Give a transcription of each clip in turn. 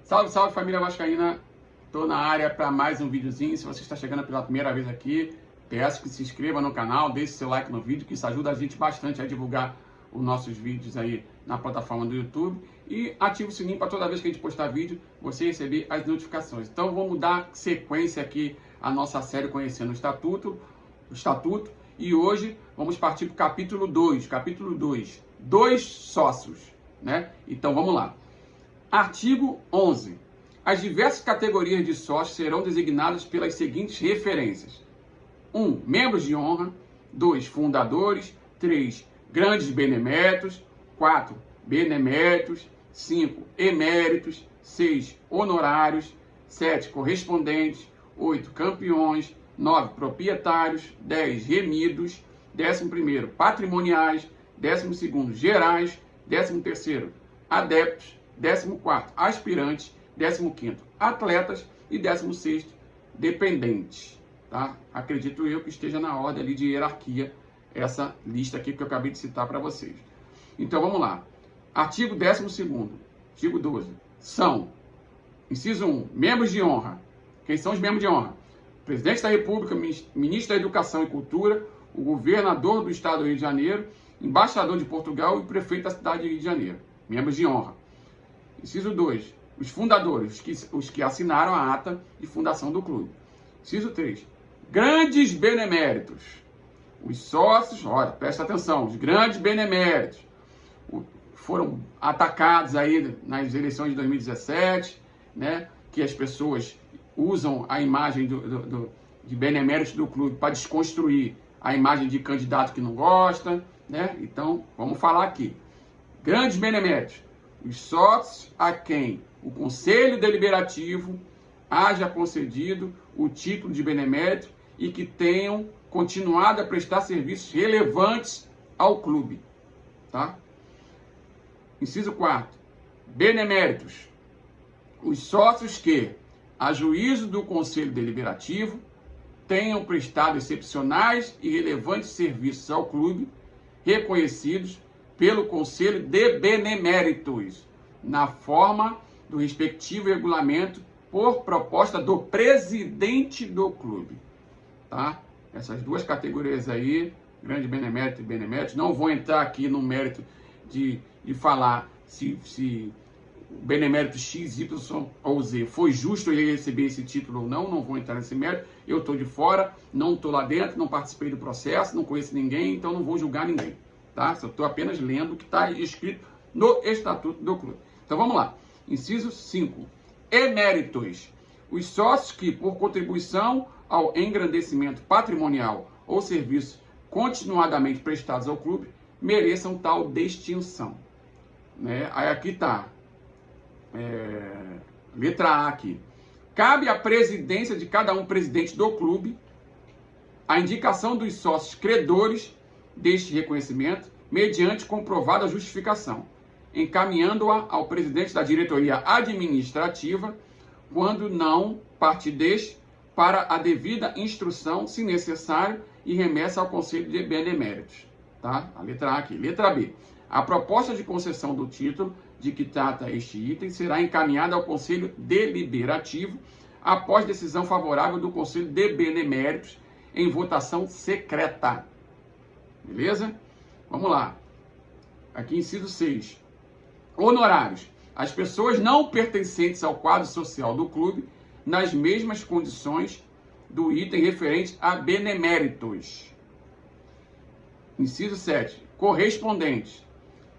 Salve, salve família vascaína, tô na área para mais um videozinho. Se você está chegando pela primeira vez aqui, peço que se inscreva no canal, deixe seu like no vídeo, que isso ajuda a gente bastante a divulgar os nossos vídeos aí na plataforma do YouTube, e ative o sininho para toda vez que a gente postar vídeo, você receber as notificações. Então vamos dar sequência aqui à nossa série Conhecendo o Estatuto, e hoje vamos partir para o capítulo 2, dois sócios, né? Então vamos lá. Artigo 11. As diversas categorias de sócios serão designadas pelas seguintes referências: 1. Membros de honra. 2. Fundadores. 3. Grandes beneméritos. 4. Beneméritos. 5. Eméritos. 6. Honorários. 7. Correspondentes. 8. Campeões. 9. Proprietários. 10. Remidos. 11º. Patrimoniais. 12º. Gerais. 13º. Adeptos. 14º, aspirantes. 15º, atletas. E 16º, dependentes. Tá? Acredito eu que esteja na ordem ali de hierarquia essa lista aqui que eu acabei de citar para vocês. Então vamos lá. Artigo 12º, artigo 12. São, inciso 1, membros de honra. Quem são os membros de honra? Presidente da República, ministro da Educação e Cultura, o governador do Estado do Rio de Janeiro, embaixador de Portugal e prefeito da cidade do Rio de Janeiro. Membros de honra. Inciso 2. Os fundadores, os que assinaram a ata de fundação do clube. Inciso 3. Grandes beneméritos. Os sócios, olha, presta atenção, os grandes beneméritos foram atacados aí nas eleições de 2017, né? Que as pessoas usam a imagem de beneméritos do clube para desconstruir a imagem de candidato que não gosta, né? Então, vamos falar aqui. Grandes beneméritos. Os sócios a quem o Conselho Deliberativo haja concedido o título de benemérito e que tenham continuado a prestar serviços relevantes ao clube. Tá? Inciso 4. Beneméritos. Os sócios que, a juízo do Conselho Deliberativo, tenham prestado excepcionais e relevantes serviços ao clube, reconhecidos pelo Conselho de Beneméritos, na forma do respectivo regulamento, por proposta do presidente do clube. Tá? Essas duas categorias aí, grande benemérito e benemérito, não vou entrar aqui no mérito de falar se o benemérito X, Y ou Z foi justo ele receber esse título ou não vou entrar nesse mérito, eu estou de fora, não estou lá dentro, não participei do processo, não conheço ninguém, então não vou julgar ninguém. Tá? Só estou apenas lendo o que está escrito no Estatuto do Clube. Então vamos lá. Inciso 5. Eméritos. Os sócios que, por contribuição ao engrandecimento patrimonial ou serviços continuadamente prestados ao clube, mereçam tal distinção. Né? Aí aqui está. Letra A aqui. Cabe à presidência de cada presidente do clube a indicação dos sócios credores deste reconhecimento, mediante comprovada justificação, encaminhando-a ao presidente da diretoria administrativa, quando não parte deste, para a devida instrução, se necessário, e remessa ao Conselho de Beneméritos. Tá? A letra A aqui. Letra B. A proposta de concessão do título de que trata este item será encaminhada ao Conselho Deliberativo, após decisão favorável do Conselho de Beneméritos, em votação secreta. Beleza? Vamos lá. Aqui, inciso 6. Honorários. As pessoas não pertencentes ao quadro social do clube, nas mesmas condições do item referente a beneméritos. Inciso 7. Correspondentes.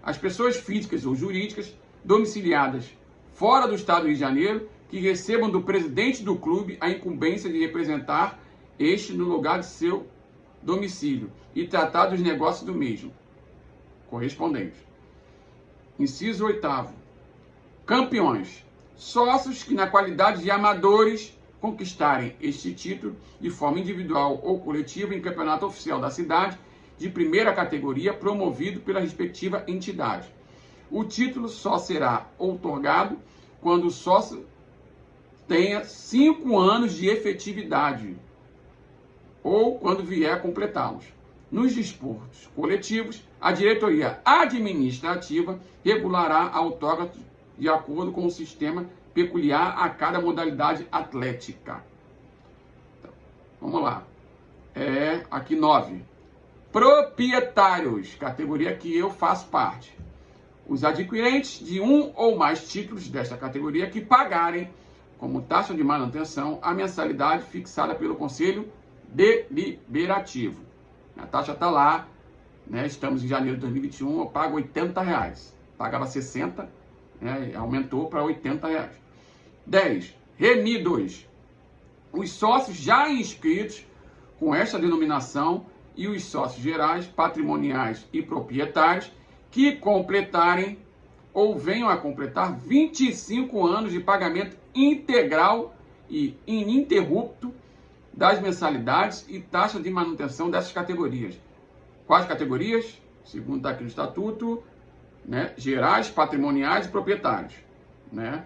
As pessoas físicas ou jurídicas domiciliadas fora do Estado do Rio de Janeiro, que recebam do presidente do clube a incumbência de representar este no lugar de seu domicílio e tratar dos negócios do mesmo. Correspondente. Inciso 8º. Campeões. Sócios que, na qualidade de amadores, conquistarem este título de forma individual ou coletiva em campeonato oficial da cidade de primeira categoria promovido pela respectiva entidade. O título só será outorgado quando o sócio tenha 5 anos de efetividade ou quando vier a completá-los. Nos desportos coletivos, a diretoria administrativa regulará a outorga de acordo com o sistema peculiar a cada modalidade atlética. Então, vamos lá. Aqui 9. Proprietários, categoria que eu faço parte. Os adquirentes de um ou mais títulos desta categoria que pagarem como taxa de manutenção a mensalidade fixada pelo Conselho Deliberativo. A taxa está lá, né? Estamos em janeiro de 2021, eu pago R$80. Pagava 60, né? Aumentou para R$80. 10. Remidos. Os sócios já inscritos com esta denominação e os sócios gerais, patrimoniais e proprietários que completarem ou venham a completar 25 anos de pagamento integral e ininterrupto das mensalidades e taxa de manutenção dessas categorias. Quais categorias? Segundo está aqui no estatuto, né? Gerais, patrimoniais e proprietários, né?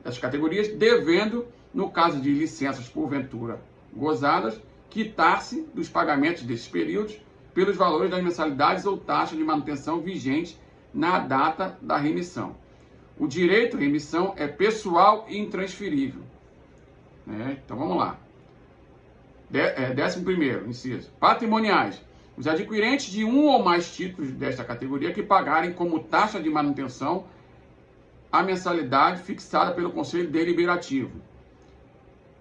Essas categorias devendo, no caso de licenças porventura gozadas, quitar-se dos pagamentos desses períodos pelos valores das mensalidades ou taxa de manutenção vigente na data da remissão. O direito à remissão é pessoal e intransferível, né? Então vamos lá. 11º, inciso. Patrimoniais. Os adquirentes de um ou mais títulos desta categoria que pagarem como taxa de manutenção a mensalidade fixada pelo Conselho Deliberativo.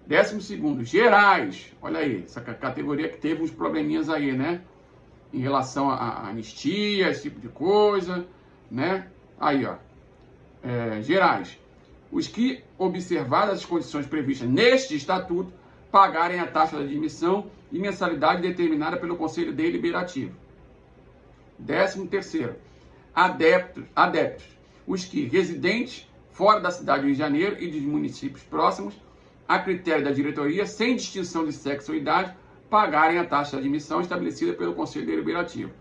12º, gerais. Olha aí, essa categoria que teve uns probleminhas aí, né? Em relação à anistia, esse tipo de coisa, né? Aí, ó. Gerais. Os que, observadas as condições previstas neste estatuto, pagarem a taxa de admissão e mensalidade determinada pelo Conselho Deliberativo. 13º, adeptos. Os que, residentes fora da cidade do Rio de Janeiro e dos municípios próximos, a critério da diretoria, sem distinção de sexo ou idade, pagarem a taxa de admissão estabelecida pelo Conselho Deliberativo.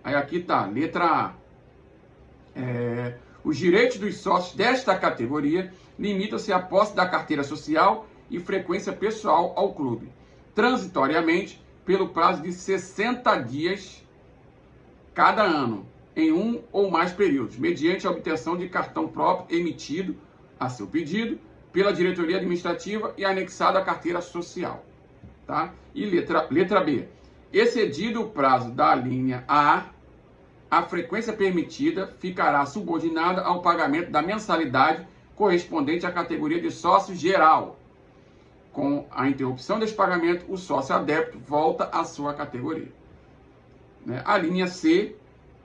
Aí aqui está, letra A. Os direitos dos sócios desta categoria limitam-se à posse da carteira social e frequência pessoal ao clube, transitoriamente pelo prazo de 60 dias cada ano, em um ou mais períodos, mediante a obtenção de cartão próprio emitido a seu pedido pela diretoria administrativa e anexado à carteira social. Tá? E letra B. Excedido o prazo da linha A, a frequência permitida ficará subordinada ao pagamento da mensalidade correspondente à categoria de sócio geral. Com a interrupção desse pagamento, o sócio adepto volta à sua categoria. Né? A linha C,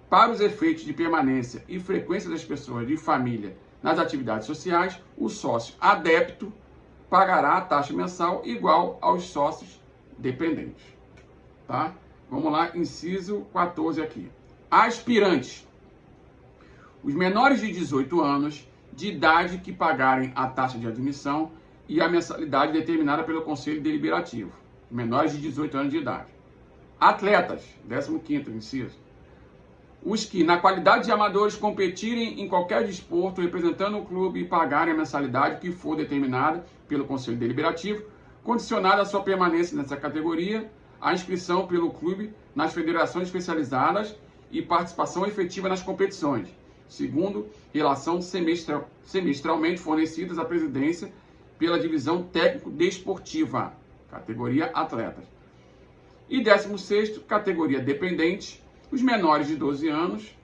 para os efeitos de permanência e frequência das pessoas de família nas atividades sociais, o sócio adepto pagará a taxa mensal igual aos sócios dependentes. Tá? Vamos lá, inciso 14 aqui. Aspirantes. Os menores de 18 anos de idade que pagarem a taxa de admissão e a mensalidade determinada pelo Conselho Deliberativo. Menores de 18 anos de idade. Atletas, 15º inciso. Os que, na qualidade de amadores, competirem em qualquer desporto representando o clube e pagarem a mensalidade que for determinada pelo Conselho Deliberativo, condicionada a sua permanência nessa categoria, a inscrição pelo clube nas federações especializadas e participação efetiva nas competições, segundo relação semestralmente fornecidas à presidência pela divisão técnico-desportiva, categoria atletas. E 16º, categoria dependente, os menores de 12 anos,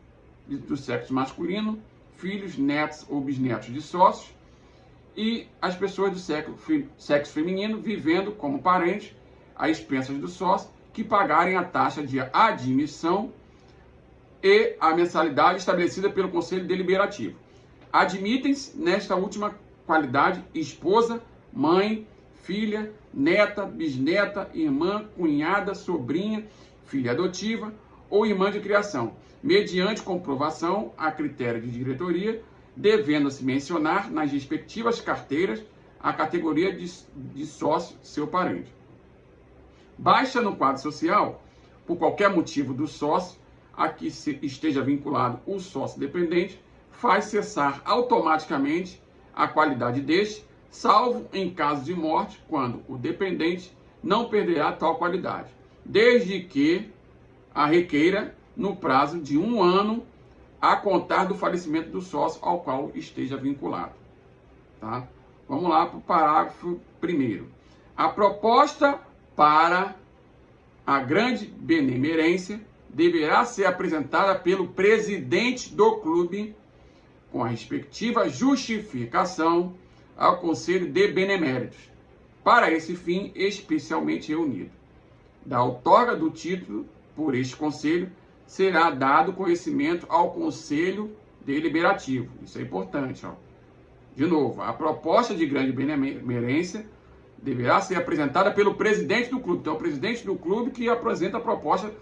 do sexo masculino, filhos, netos ou bisnetos de sócios, e as pessoas do sexo feminino vivendo como parentes, a expensas do sócio, que pagarem a taxa de admissão e a mensalidade estabelecida pelo Conselho Deliberativo. Admitem-se, nesta última qualidade, esposa, mãe, filha, neta, bisneta, irmã, cunhada, sobrinha, filha adotiva ou irmã de criação, mediante comprovação a critério de diretoria, devendo-se mencionar nas respectivas carteiras a categoria de sócio seu parente. Baixa no quadro social, por qualquer motivo do sócio a que esteja vinculado o sócio dependente, faz cessar automaticamente a qualidade deste, salvo em caso de morte, quando o dependente não perderá tal qualidade, desde que a requeira no prazo de 1 ano a contar do falecimento do sócio ao qual esteja vinculado. Tá? Vamos lá para o parágrafo 1º. A proposta para a grande benemerência deverá ser apresentada pelo presidente do clube com a respectiva justificação ao Conselho de Beneméritos, para esse fim especialmente reunido. Da outorga do título por este Conselho será dado conhecimento ao Conselho Deliberativo. Isso é importante, ó. De novo, a proposta de grande benemerência deverá ser apresentada pelo presidente do clube. Então, é o presidente do clube que apresenta a proposta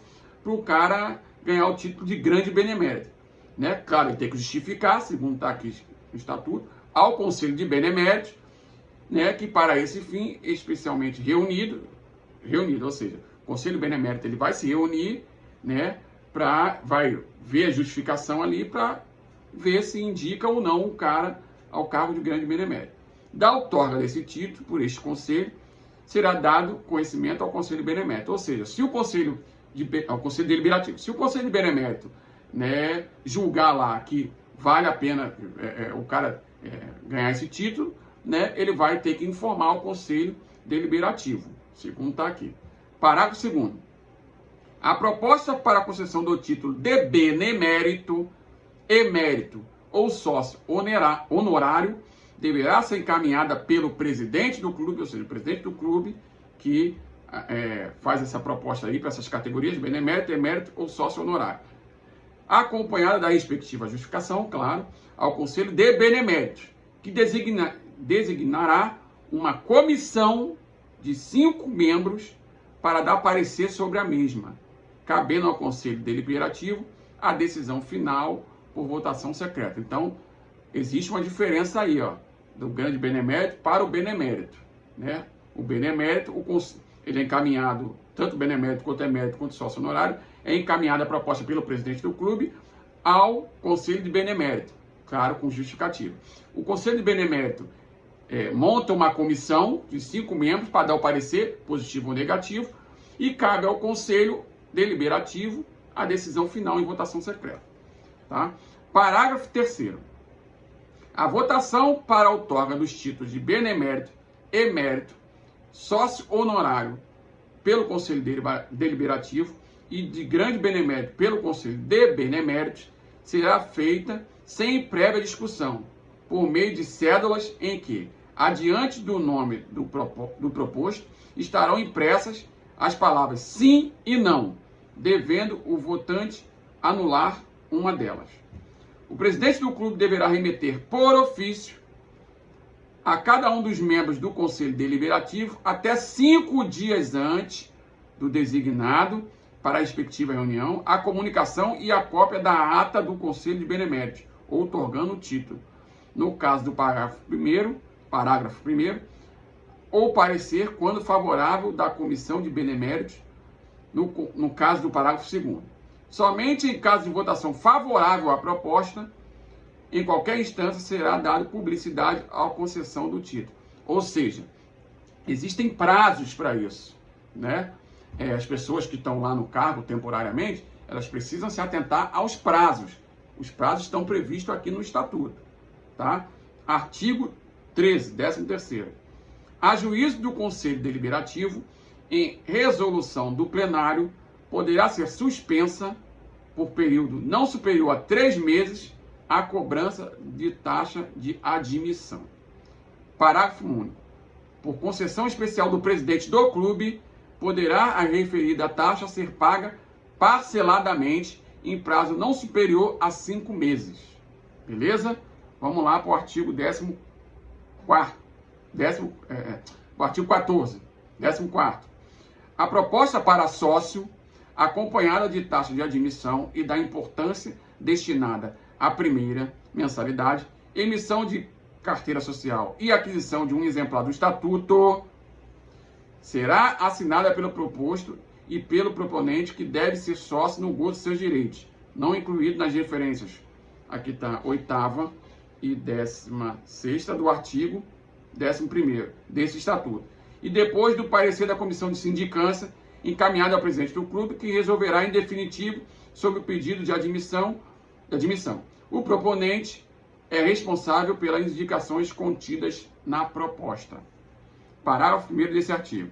para o cara ganhar o título de grande benemérito. Né? Claro, ele tem que justificar, segundo está aqui no estatuto, ao Conselho de Beneméritos, né, que para esse fim, especialmente reunido, ou seja, o Conselho Benemérito ele vai se reunir, né, vai ver a justificação ali para ver se indica ou não o cara ao cargo de grande benemérito. Da outorga desse título por este Conselho, será dado conhecimento ao Conselho Benemérito. Ou seja, se o Conselho ao Conselho Deliberativo, se o Conselho de Benemérito, né, julgar lá que vale a pena o cara ganhar esse título, né, ele vai ter que informar o Conselho Deliberativo, segundo está aqui. Parágrafo 2º. A proposta para a concessão do título de benemérito, emérito ou sócio honorário deverá ser encaminhada pelo presidente do clube, ou seja, o presidente do clube que faz essa proposta aí para essas categorias, benemérito, emérito ou sócio honorário, acompanhada da respectiva justificação, claro, ao Conselho de Beneméritos, que designará uma comissão de 5 membros para dar parecer sobre a mesma, cabendo ao Conselho Deliberativo a decisão final por votação secreta. Então, existe uma diferença aí, ó, do grande benemérito para o benemérito, né? O benemérito, ele é encaminhado, tanto o benemérito quanto o emérito, quanto o sócio honorário, é encaminhada a proposta pelo presidente do clube ao Conselho de Benemérito, claro, com justificativa. O Conselho de Benemérito monta uma comissão de 5 membros para dar o parecer, positivo ou negativo, e cabe ao Conselho Deliberativo a decisão final em votação secreta. Tá? Parágrafo 3º. A votação para a outorga dos títulos de benemérito, emérito, sócio honorário pelo Conselho Deliberativo e de grande benemérito pelo Conselho de Beneméritos será feita sem prévia discussão, por meio de cédulas em que, adiante do nome do proposto, estarão impressas as palavras sim e não, devendo o votante anular uma delas. O presidente do clube deverá remeter por ofício a cada um dos membros do Conselho Deliberativo até 5 dias antes do designado para a respectiva reunião a comunicação e a cópia da ata do Conselho de Beneméritos, outorgando o título. No caso do parágrafo 1º, ou parecer quando favorável da Comissão de Beneméritos, no caso do parágrafo 2º. Somente em caso de votação favorável à proposta, em qualquer instância será dada publicidade à concessão do título. Ou seja, existem prazos para isso, né? As pessoas que estão lá no cargo temporariamente, elas precisam se atentar aos prazos. Os prazos estão previstos aqui no Estatuto, tá? Artigo 13, 13º. A juízo do Conselho Deliberativo, em resolução do plenário, poderá ser suspensa por período não superior a 3 meses a cobrança de taxa de admissão. Parágrafo único. Por concessão especial do presidente do clube, poderá a referida taxa ser paga parceladamente em prazo não superior a 5 meses. Beleza? Vamos lá para o artigo 14º. O artigo 14, 14º. A proposta para sócio, acompanhada de taxa de admissão e da importância destinada à primeira mensalidade, emissão de carteira social e aquisição de um exemplar do estatuto, será assinada pelo proposto e pelo proponente, que deve ser sócio no gozo de seus direitos, não incluído nas referências, aqui está 8ª e 16ª do artigo 11º desse estatuto, e depois do parecer da comissão de sindicância, encaminhado ao presidente do clube, que resolverá em definitivo sobre o pedido de admissão. O proponente é responsável pelas indicações contidas na proposta. Parágrafo 1º desse artigo.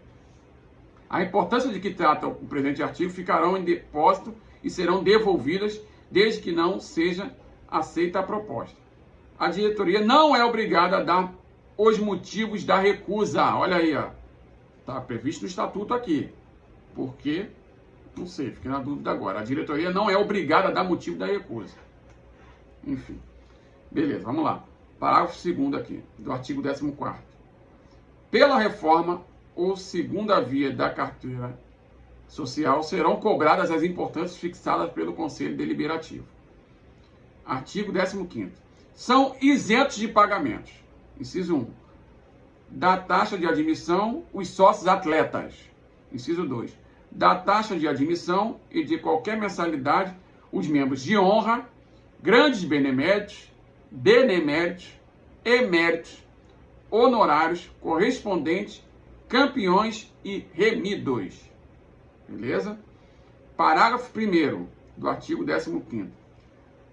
A importância de que trata o presente artigo ficarão em depósito e serão devolvidas desde que não seja aceita a proposta. A diretoria não é obrigada a dar os motivos da recusa. Olha aí, ó. Está previsto no estatuto aqui. Por quê? Não sei, fiquei na dúvida agora. A diretoria não é obrigada a dar motivo da recusa. Enfim. Beleza, vamos lá. Parágrafo 2º aqui, do artigo 14º. Pela reforma ou segunda via da carteira social serão cobradas as importâncias fixadas pelo Conselho Deliberativo. Artigo 15º. São isentos de pagamentos. Inciso 1. Da taxa de admissão, os sócios atletas. Inciso 2. Da taxa de admissão e de qualquer mensalidade, os membros de honra, grandes beneméritos, eméritos, honorários, correspondentes, campeões e remidos. Beleza? Parágrafo 1º do artigo 15º.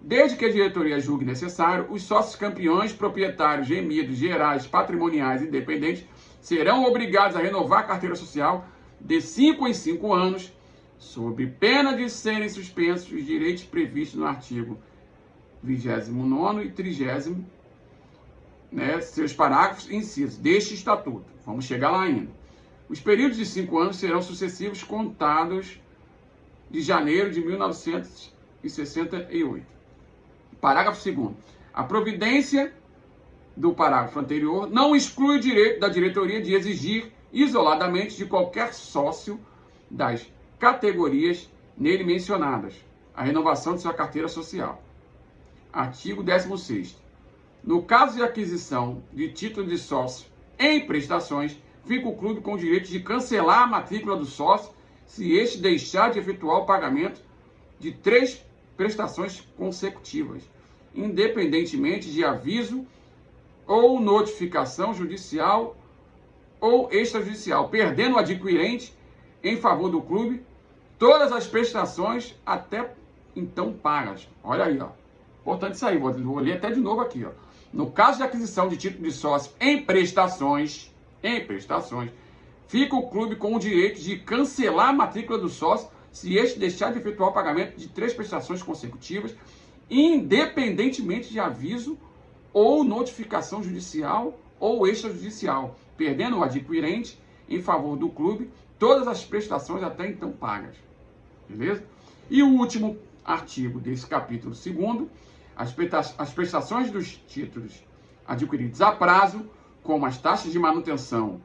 Desde que a diretoria julgue necessário, os sócios campeões, proprietários, remidos, gerais, patrimoniais e independentes serão obrigados a renovar a carteira social de 5 em 5 anos, sob pena de serem suspensos os direitos previstos no artigo 29º e 30º, seus parágrafos e incisos deste estatuto. Vamos chegar lá ainda. Os períodos de 5 anos serão sucessivos contados de janeiro de 1968. Parágrafo 2º. A providência do parágrafo anterior não exclui o direito da diretoria de exigir isoladamente de qualquer sócio das categorias nele mencionadas a renovação de sua carteira social. Artigo 16º. No caso de aquisição de título de sócio em prestações, fica o clube com o direito de cancelar a matrícula do sócio se este deixar de efetuar o pagamento de 3 prestações consecutivas, independentemente de aviso ou notificação judicial ou extrajudicial, perdendo o adquirente em favor do clube todas as prestações até então pagas. Olha aí, ó. Importante isso aí, vou ler até de novo aqui, ó. No caso de aquisição de título de sócio em prestações, fica o clube com o direito de cancelar a matrícula do sócio se este deixar de efetuar o pagamento de 3 prestações consecutivas, independentemente de aviso ou notificação judicial ou extrajudicial, perdendo o adquirente em favor do clube todas as prestações até então pagas. Beleza? E o último artigo desse capítulo 2º, as prestações dos títulos adquiridos a prazo, como as taxas de manutenção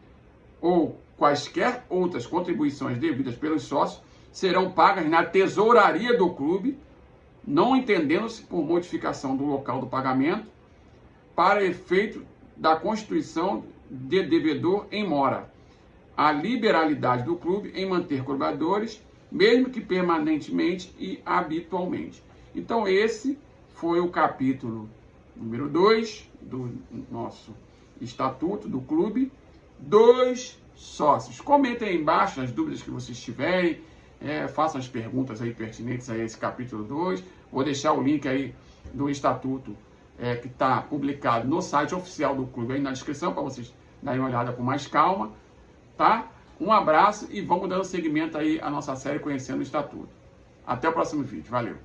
ou quaisquer outras contribuições devidas pelos sócios, serão pagas na tesouraria do clube, não entendendo-se por modificação do local do pagamento, para efeito da constituição de devedor em mora. A liberalidade do clube em manter colaboradores, mesmo que permanentemente e habitualmente. Então, esse foi o capítulo número 2 do nosso estatuto do clube dos sócios. Comentem aí embaixo as dúvidas que vocês tiverem, façam as perguntas aí pertinentes a esse capítulo 2. Vou deixar o link aí do estatuto que está publicado no site oficial do clube aí na descrição para vocês darem uma olhada com mais calma, tá? Um abraço e vamos dando seguimento aí à nossa série Conhecendo o Estatuto. Até o próximo vídeo. Valeu!